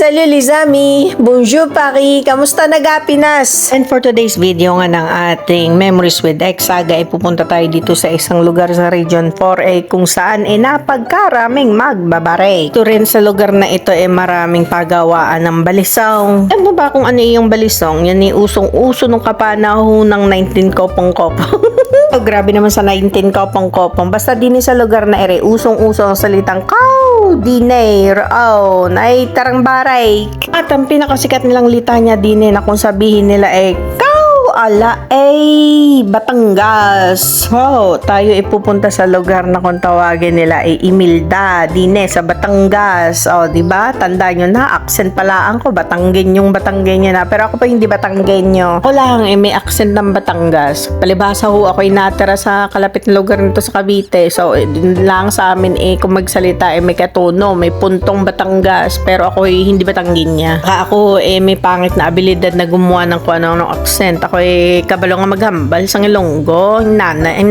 Salut les amis! Bonjour Paris! Kamusta naga Pinas? And for today's video nga ng ating Memories with X Saga ay pupunta tayo dito sa isang lugar sa Region 4A kung saan ay napagkaraming magbabare. Ito rin sa lugar na ito ay maraming pagawaan ng balisong. Alam mo ba kung ano yung balisong? Yan ay usong-uso nung kapanahon ng 19 kopong-kopong. Oh, grabe naman sa 19 kopong-kopong. Basta din sa lugar na ere, usong-uso ang salitang cow, diner, oh, ay tarang baray. At ang pinakasikat nilang litanya din na kung sabihin nila ay ala ay Batangas. Wow, tayo ipupunta sa lugar na kung tawagin nila ay Imilda, dine sa Batangas. Oh, di ba? Tandaan nyo na, accent pala ko, Batanggenyong Batanggenyo na. Pero ako pa hindi Batanggenyo. Ako lang may accent ng Batangas. Palibhasa ho ako natira sa kalapit na lugar nito sa Cavite. So, lang sa amin kung magsalita may katono, may puntong Batangas. Pero ako hindi Batanggenya. Ako may pangit na abilidad na gumawa ng kung ano accent. Ako kabalo nga maghambal sa Ilonggo. Ang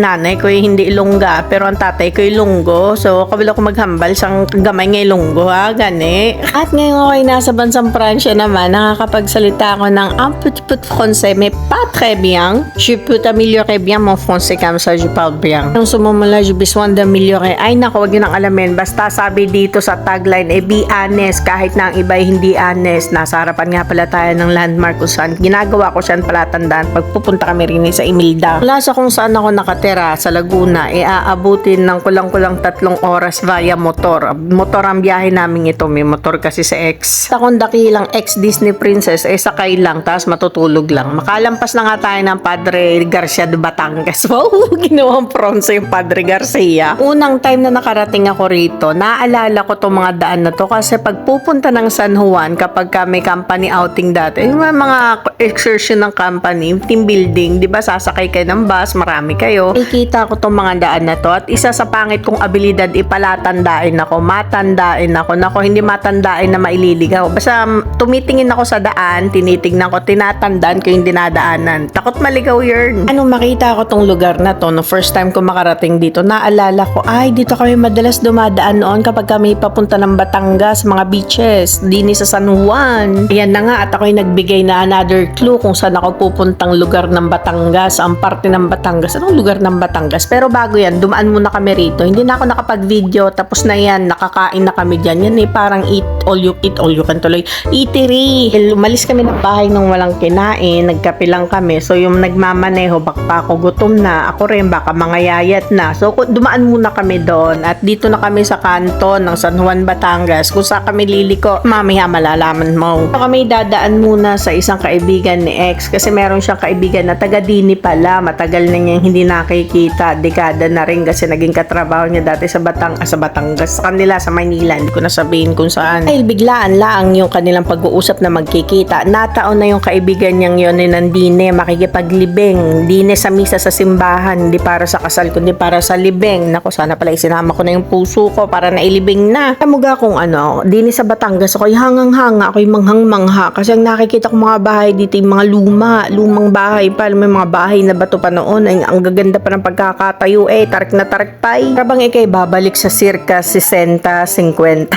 nanay ko hindi Ilongga, pero ang tatay ko Ilonggo. So, kabalo ko maghambal sa gamay nga Ilonggo, ha? Gani. At ngayon ako ay nasa bansang Pransya naman, nakakapagsalita ako ng un petit français, mais pas très bien. Je peux améliorer bien mon français comme ça, je parle bien. Nung sumumula, je besoin d'améliorer. Ay, naku, wag yun ang alamin. Basta sabi dito sa tagline, be honest. Kahit na ang iba hindi honest. Nasa harapan nga pala tayo ng landmark kung saan ginagawa ko siyan palatandaan pagpupunta kami rin sa Imilda. Mula sa kung saan ako nakatira sa Laguna, aabutin ng kulang-kulang 3 oras via motor. Motor ang biyahe namin ito. May motor kasi sa X. Sa kung dakilang ex-Disney princess, sakay lang, tapos matutulog lang. Makalampas na nga tayo ng Padre Garcia de Batangas. Wow, ginawang pronso yung Padre Garcia. Unang time na nakarating ako rito, naalala ko itong mga daan na to kasi pagpupunta ng San Juan, kapag may company outing dati, yung mga excursion ng company, team building, di ba, sasakay kayo ng bus, marami kayo. Ikita ko tong mga daan na to at isa sa pangit kong abilidad ipalatandain ako, matandain ako. Nako, hindi matandain na maililigaw. Basta tumitingin ako sa daan, tinitingnan ko, tinatandaan ko yung dinadaanan. Takot maligaw yun. Anong makita ko tong lugar na to, no first time ko makarating dito, naalala ko, ay, dito kami madalas dumadaan noon kapag kami papunta ng Batangas, mga beaches, dini sa San Juan. Ayan na nga, at ako'y nagbigay na another clue kung saan ako pupuntang lugar ng Batangas, ang parte ng Batangas. Anong lugar ng Batangas? Pero bago yan, dumaan muna kami rito. Hindi na ako nakapag-video, tapos na yan, nakakain na kami dyan. Yan parang eat all you can tuloy. Eatery. Umalis kami ng bahay nung walang kinain, nagkape lang kami. So yung nagmamaneho, baka pa ako gutom na, ako rin baka mangayayat na. So dumaan muna kami doon at dito na kami sa kanto ng San Juan, Batangas. Kung saan kami liliko, mamaya malalaman mo. So kami dadaan muna sa isang kaibigan ni X kasi meron siyang kaibigan na taga-Dini pala. Matagal na niyang hindi nakikita. Dekada na rin kasi naging katrabaho niya dati sa Batangas. Sa kanila, sa Maynila. Hindi ko na sabihin kung saan. Ay, biglaan lang yung kanilang pag-uusap na magkikita. Nataon na yung kaibigan niyang yun ni Nandine makikipaglibing. Dine sa misa sa simbahan. Hindi para sa kasal, kundi para sa libing. Naku, sana pala isinama ko na yung puso ko para nailibing na. Kamuga kung Dine sa Batangas, ako'y hangang-hanga, ako'y manghang-mangha. Kasi ang nakikita ko mga bahay dito, yung mga lumang bahay pa, may mga bahay na bato pa noon, ang gaganda pa ng pagkakatayo, tarik na tarik pa. Parang ikay babalik sa circa 60, 50.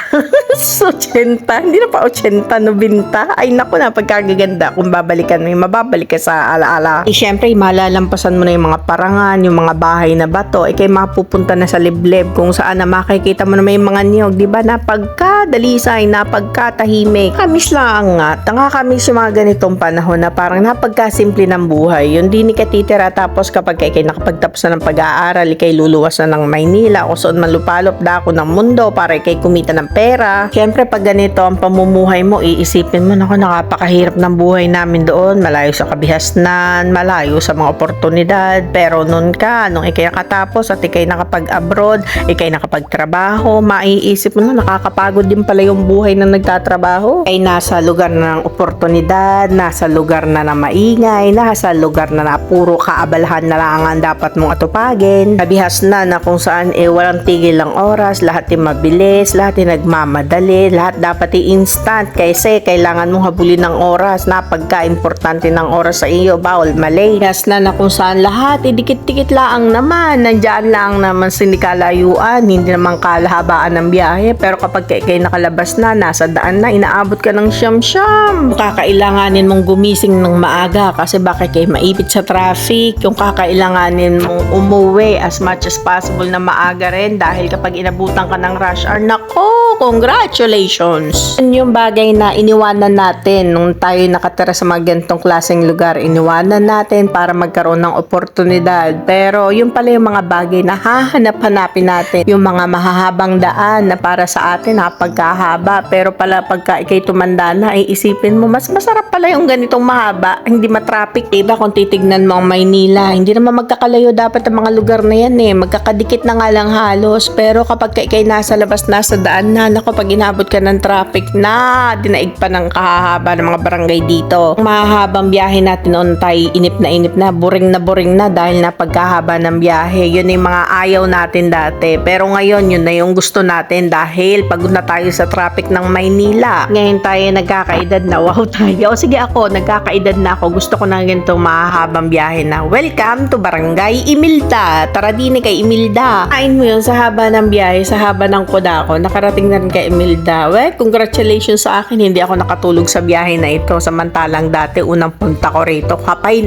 80, hindi na pa 80, 90. Ay naku na, pagkagaganda kung babalikan mo, mababalik ka sa alaala. Syempre, malalampasan mo na yung mga parangan, yung mga bahay na bato, ikay mapupunta na sa liblib kung saan na makikita mo na may mga niyog, di ba, na pagkadalisay, na pagkatahimik. Kamis lang nga, kamis yung mga ganitong panahon na parang napagkasimple ng buhay. Yung di ni katitira, tapos kapag ikay nakapagtapos na ng pag-aaral, ikay luluwas na ng Maynila, o saan man lupalop dako ng mundo para ikay kumita ng pera. Siyempre, pag ganito ang pamumuhay mo, iisipin mo, naku, nakapakahirap ng buhay namin doon, malayo sa kabihasnan, malayo sa mga oportunidad. Pero nung ikay nakatapos at ikay nakapag-abroad, ikay nakapagtrabaho, maiisip mo na nakakapagod din pala yung buhay ng nagtatrabaho. Ay nasa lugar ng oportunidad, nasa nasa lugar na maingay, nasa lugar na puro kaabalahan na lang ang dapat mong atupagin. Nabihas na kung saan walang tigil ang oras, lahat mabilis, lahat nagmamadali, lahat dapat instant kasi kailangan mong habulin ng oras. Napagka-importante ng oras sa iyo, bawal malay. Nabihas na kung saan lahat dikit-dikit lang naman, nandyan lang naman sinikalayuan, hindi naman kalahabaan ng biyahe, pero kapag kayo nakalabas na, nasa daan na, inaabot ka ng siyam-siyam. Kakailanganin mong gumising ng maaga kasi baka kayo maipit sa traffic. Yung kakailanganin mong umuwi as much as possible na maaga rin dahil kapag inabutan ka ng rush hour, nako, congratulations! Yun yung bagay na iniwanan natin nung tayo nakatira sa mga ganitong klaseng lugar. Iniwanan natin para magkaroon ng oportunidad. Pero yung pala yung mga bagay na hahanap-hanapin natin. Yung mga mahahabang daan na para sa atin pagkahaba. Pero pala pagka ikay tumanda na, isipin mo, mas masarap pala yung ganitong mahaba. Hindi matraffic. Diba kung titignan mo ang Maynila, hindi naman magkakalayo dapat ang mga lugar na yan magkakadikit na nga lang halos. Pero kapag ikay nasa labas, nasa daan na, naku, pag inabot ka ng traffic na, dinaig pa ng kahahaba ng mga barangay dito. Ang mahahabang biyahe natin noon tayo, inip na, boring na dahil na pagkahaba ng biyahe. Yun yung mga ayaw natin dati. Pero ngayon, yun na yung gusto natin dahil pagod na tayo sa traffic ng Maynila. Ngayon tayo nagkakaedad na, wow tayo. O sige ako, nagkakaedad na ako. Gusto ko na ganitong mahahabang biyahe na. Welcome to Barangay Imilda. Tara din kay Imilda. Kain mo yun sa haba ng biyahe, sa haba ng kuda ko. Nakarating na rin kay Imilda. Well, congratulations sa akin. Hindi ako nakatulog sa biyahe na ito. Samantalang dati, unang punta ko rito. Hapay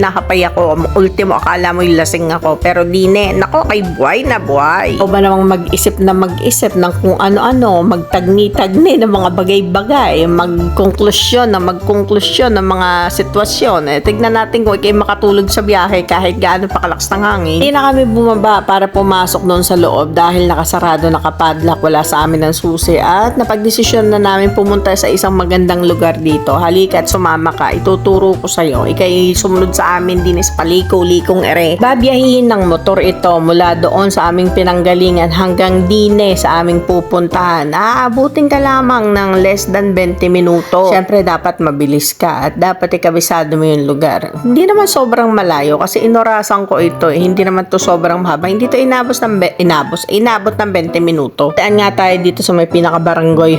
ako. Ultimo, akala mo yung lasing ako. Pero dine, nako, kay buhay na buhay. O ba namang mag-isip ng kung ano-ano, magtagni-tagni ng mga bagay-bagay, magkonklusyon ng mga sitwasyon. Tignan natin kung ikay makatulog sa biyahe kahit gaano pa kalakas ng hangin. Hindi na kami bumaba para pumasok doon sa loob dahil nakasarado, nakapadlock, wala sa amin ng susi at napagdesisyon na namin pumunta sa isang magandang lugar dito. Halika at sumama ka, ituturo ko sa'yo. Ikay sumunod sa amin din sa paliko-likong ere. Babiyahihin ng motor ito mula doon sa aming pinanggalingan hanggang dine sa aming pupuntahan. Aabutin ka lamang ng less than 20 minuto. Siyempre dapat mabilis ka at dapat ikabisado mo yung lugar. Hindi naman sobrang malayo kasi inorasan ko ito. Hindi naman to sobrang mahaba. Hindi to inabot ng 20 minuto. Daan nga tayo dito sa may barangay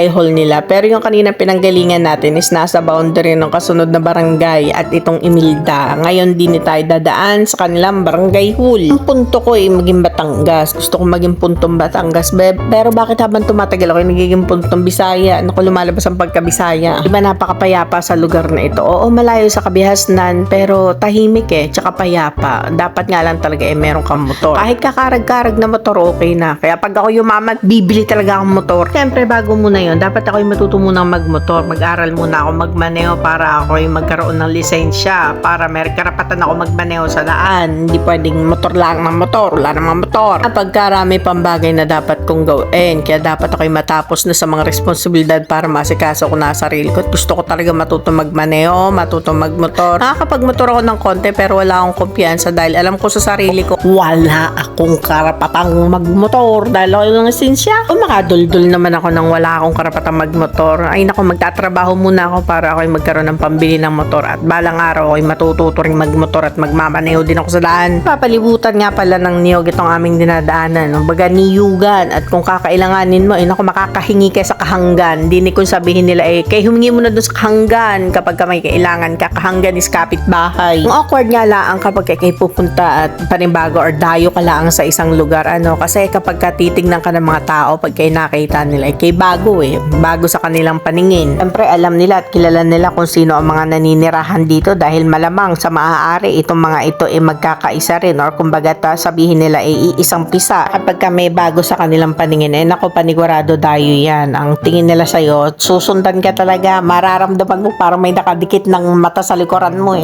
hall nila. Pero yung kanina pinanggalingan natin is nasa boundary ng kasunod na barangay at itong Imilda. Ngayon din tayo dadaan sa kanilang barangay hall. Ang punto ko maging Batangas. Gusto ko maging puntong Batangas. Pero bakit habang tumatagal ako nagiging puntong Bisaya? Naku, lumalabas ang pagka-Bisaya. Diba napakapayapa sa lugar na ito? Oo, malayo sa kabihasnan pero tahimik tsaka payapa. Dapat nga lang talaga meron kang motor. Kahit kakarag-karag na motor, okay na. Kaya pag ako yumaman, bibili talaga akong motor. Siyempre, bago muna yun, dapat ako matuto munang magmotor. Mag-aral muna ako magmaneho para ako magkaroon ng lisensya. Para may karapatan ako magmaneho sa daan. Hindi pwedeng motor lang ng motor. Wala namang motor. Kapag karami pang bagay na dapat kong gawin. Kaya dapat ako matapos na sa mga responsibilidad para masikaso ko na sarili ko. Gusto ko talaga matuto magmaneho, matuto magmotor. Nakakapag-motor ako ng konti pero wala akong kumpiyansa dahil alam ko sa sarili ko, wala akong karapatang magmotor dahil ako yung lisensya. Kung makadul-dul naman ako nang wala akong karapatang magmotor, ay naku, magtatrabaho muna ako para ako magkaroon ng pambili ng motor at balang araw ako matututo ring magmotor at magmamaneho din ako sa daan. Papalibutan nga pala ng niyog itong aming dinadaanan. Baga niyugan at kung kakailanganin mo, naku, makakahingi ka sa kahanggan. Hindi kung sabihin nila kay humingi mo na doon sa kahanggan kapag may kailangan ka. Kahanggan is kapitbahay. Ang awkward nga lang kapag kayo pupunta at panibago or dayo ka lang sa isang lugar. Kasi kapag titignan ka ng mga tao, pag kayo nakita nila, kay bago bago sa kanilang paningin. Siyempre alam nila at kilala nila kung sino ang mga naninirahan dito dahil malamang sa maaari itong mga ito magkakaisa rin or kumbaga sabihin nila isang pisa. Kapag may bago sa kanilang paningin, naku, panigurado dayo yan. Ang tingin nila sa'yo, susundan ka talaga, mararamdaman mo parang may nakadikit ng mata sa likuran mo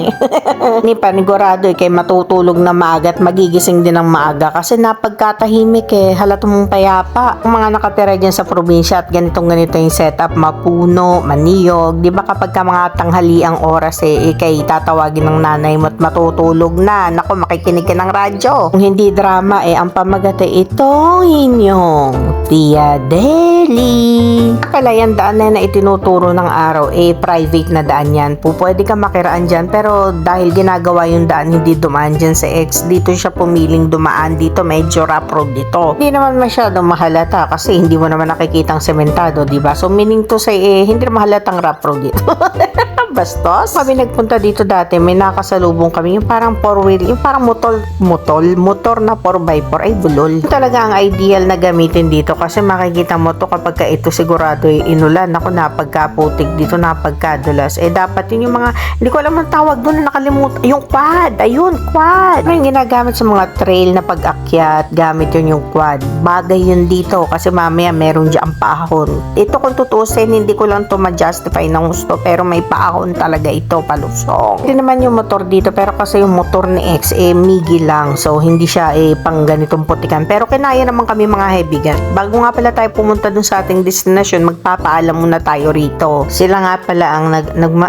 Ni panigurado kay matutulog na maaga at magigising din ng maaga kasi napagkatahimik halata mong payapa. Ang mga nakatira dyan sa probinsya at ganito yung setup, mapuno, maniyog, di ba kapag ka mga tanghali ang oras kay tatawagin ng nanay mo at matutulog na. Naku, makikinig ka ng radyo. Kung hindi drama ang pamagat itong inyong Tia Deli. Pala yan daan na itinuturo ng araw private na daan yan. Pwede ka makiraan dyan, pero dahil ginagawa yung daan, hindi dumaan dyan sa X, dito siya pumiling dumaan dito, medyo rough road dito. Hindi naman masyadong mahalata kasi hindi mo naman nakikitang sementado, diba? So meaning to say, hindi na mahalatang rough road dito. Bastos. Kami nagpunta dito dati, may nakasalubong kami, yung parang four-wheel, yung parang motor na 4x4, ay bulol. Talaga ang ideal na gamitin dito kasi makikita mo to kapag ka ito sigurado ay inulan. Ako napagkaputik dito, napagkadulas. Dapat yun yung mga, hindi ko alam ang tawag doon, nakalimutan. Yung quad, ayun, quad. Yung ginagamit sa mga trail na pag-akyat, gamit yun yung quad. Bagay yun dito kasi mamaya meron dyan paahon. Ito kung tutusin, hindi ko lang to ma-justify ng gusto, pero may paahon talaga ito, palusong. Hindi naman yung motor dito, pero kasi yung motor ni X, migi lang. So, hindi siya pang ganitong putikan. Pero kinaya naman kami mga heavy gun. Bago nga pala tayo pumunta dun sa ating destination, magpapaalam muna tayo rito. Sila nga pala ang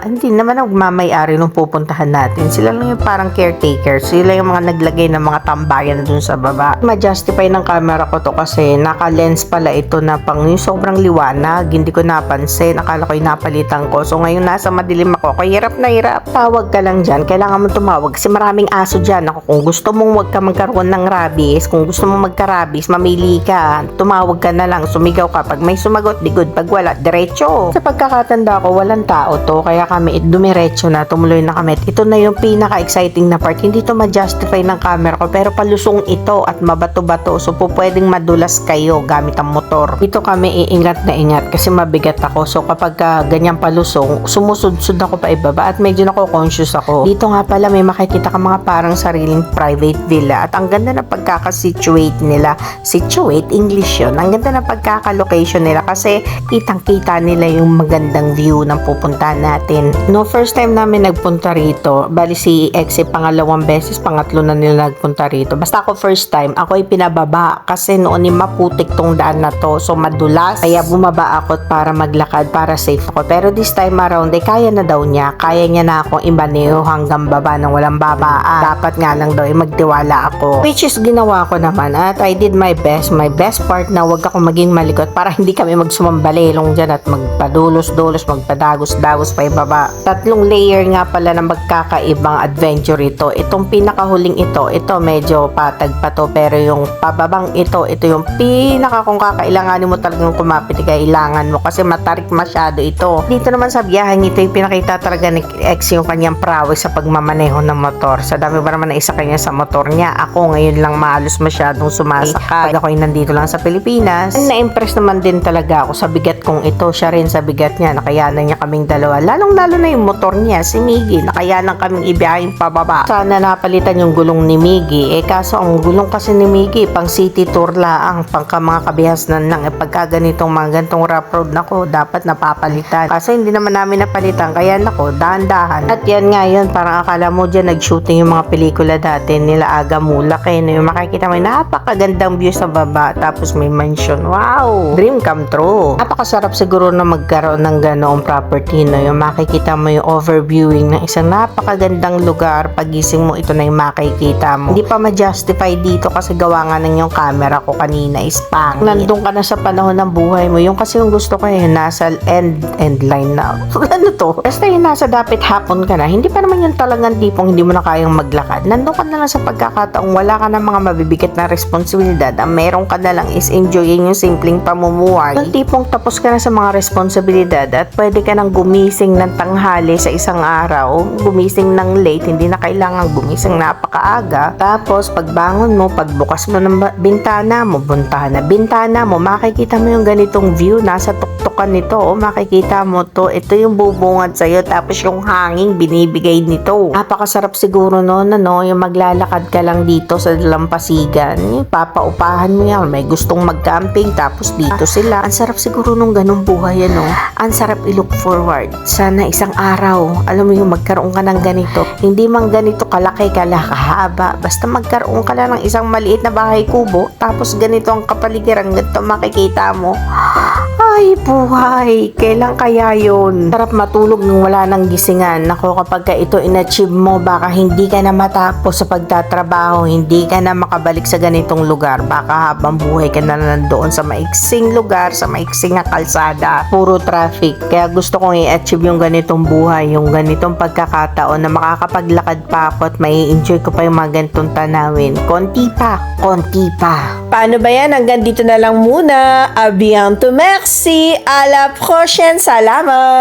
hindi naman nagmamayari nung pupuntahan natin. Sila lang yung parang caretaker. Sila yung mga naglagay ng mga tambayan dun sa baba. Ma-justify ng camera ko to kasi naka-lens pala ito na pang yung sobrang liwanag. Hindi ko napansin. Akala ko yung napalitan ko. So, ngayon nasa madilim ako. Hirap na hirap. Tawag ka lang dyan. Kailangan mo tumawag kasi maraming aso dyan. Ako, kung gusto mong wag ka magkaroon ng rabies, kung gusto mong magka-rabies, mamili ka. Tumawag ka na lang. Sumigaw ka. Pag may sumagot, di good. Pag wala, diretso. Sa pagkakatanda ko, walang tao to. Kaya kami, dumiretso na. Tumuloy na kami. Ito na yung pinaka-exciting na part. Hindi to ma-justify ng camera ko. Pero palusong ito at mabato-bato. So, pwedeng madulas kayo gamit ang motor. Dito kami iingat na ingat kasi mabigat ako. So, kapag ganyang palusong, sumusud-sud ako pa ibaba at medyo nako-conscious ako. Dito nga pala may makikita ka mga parang sariling private villa at ang ganda na pagkaka-situate nila. Situate, English yun. Ang ganda na pagkaka-location nila kasi kitang-kita nila yung magandang view ng pupuntahan natin. No, first time namin nagpunta rito. Bali si X pangalawang beses, pangatlo na nila nagpunta rito. Basta ako first time, ako ay pinababa kasi noon maputik tong daan na to. So madulas. Kaya bumaba ako para maglakad para safe ako. Pero this time around, kaya na daw niya. Kaya niya na akong ibaneho hanggang baba nang walang babaan. Dapat nga lang daw magtiwala ako. Which is ginawa ko naman at I did my best. My best part na wag ako maging malikot para hindi kami magsumambalelong dyan at magpadulos-dulos, magpadagos-dagos pa ibaba. 3 layer nga pala na magkakaibang adventure ito. Itong pinakahuling ito medyo patag pa to pero yung pababang ito yung pinaka kung kakailanganin mo talagang kumapit, kailangan mo kasi matarik masyado ito. Dito naman sa biyahe ito yung pinakita talaga ni X yung kanyang prowess sa pagmamaneho ng motor. Sa dami ba naman na isa kanya sa motor niya. Ako ngayon lang mahalos masyadong sumasakay. Pag ako'y nandito lang sa Pilipinas, na-impress naman din talaga ako sa bigat kong ito. Siya rin sa bigat niya. Nakayanan niya kaming dalawa. Lalong-lalo na yung motor niya, si Miggy. Nakayanan kaming ibiyahin pababa. Sana napalitan yung gulong ni Miggy. Kaso ang gulong kasi ni Miggy, pang city tour laang, pang mga kabihasnan lang. Pagka ganitong mga gantong rough road nako, dapat napapalitan. Kaso hindi naman namin napalitan. Kaya nako, dahan-dahan. At yan nga yun, parang akala mo dyan nag-shooting yung mga pelikula dati nila Aga Mulak yung makikita mo napakagandang view sa baba tapos may mansion. Wow! Dream come true. Napakasarap siguro na magkaroon ng ganoong property yung makikita mo yung overviewing ng isang napakagandang lugar. Pagising mo, ito na yung makikita mo. Hindi pa ma-justify dito kasi gawa nga ng yung camera ko kanina is pangit. Nandun ka na sa panahon ng buhay mo. Yung kasi yung gusto ko nasa end line na. Ano to? Basta yung nasa dapat hapon ka na, hindi pa naman yung talagang tipong hindi mo na kayang maglakad. Nandun ka na lang sa pagkakataong wala ka ng mga mabibigat na responsibilidad. Ang meron ka na lang is enjoying yung simpleng pamumuhay. Yung tipong tapos ka na sa mga responsibilidad at pwede ka nang gumising ng tanghali sa isang araw, gumising ng late, hindi na kailangan gumising napakaaga. Tapos pagbangon mo, pagbukas mo ng bintana mo, makikita mo yung ganitong view, nasa tuktukan nito, makikita mo to, ito yung bubungad sa'yo, tapos yung hangin binibigay nito. Napakasarap siguro yung maglalakad ka lang dito sa Dalampasigan, papaupahan mo yan, may gustong mag-camping, tapos dito sila. Ang sarap siguro nung ganung buhay, ang sarap i-look forward. Sana isang araw, alam mo yung magkaroon ka ng ganito, hindi man ganito kalaki, kahaba, basta magkaroon ka lang ng isang maliit na bahay kubo, tapos ganito ang kapaligiran, ganito makikita mo. Buhay! Kailan kaya yun? Sarap matulog nung wala nang gisingan. Nako, kapag ka ito in-achieve mo, baka hindi ka na matapos sa pagtatrabaho, hindi ka na makabalik sa ganitong lugar. Baka habang buhay ka na nandoon sa maiksing lugar, sa maiksing na kalsada, puro traffic. Kaya gusto kong i-achieve yung ganitong buhay, yung ganitong pagkakataon na makakapaglakad pa ako at mai-enjoy ko pa yung mga ganitong tanawin. Konti pa, konti pa. Paano ba yan? Hanggang dito na lang muna. A bientôt, merci. À la prochaine. Salamat.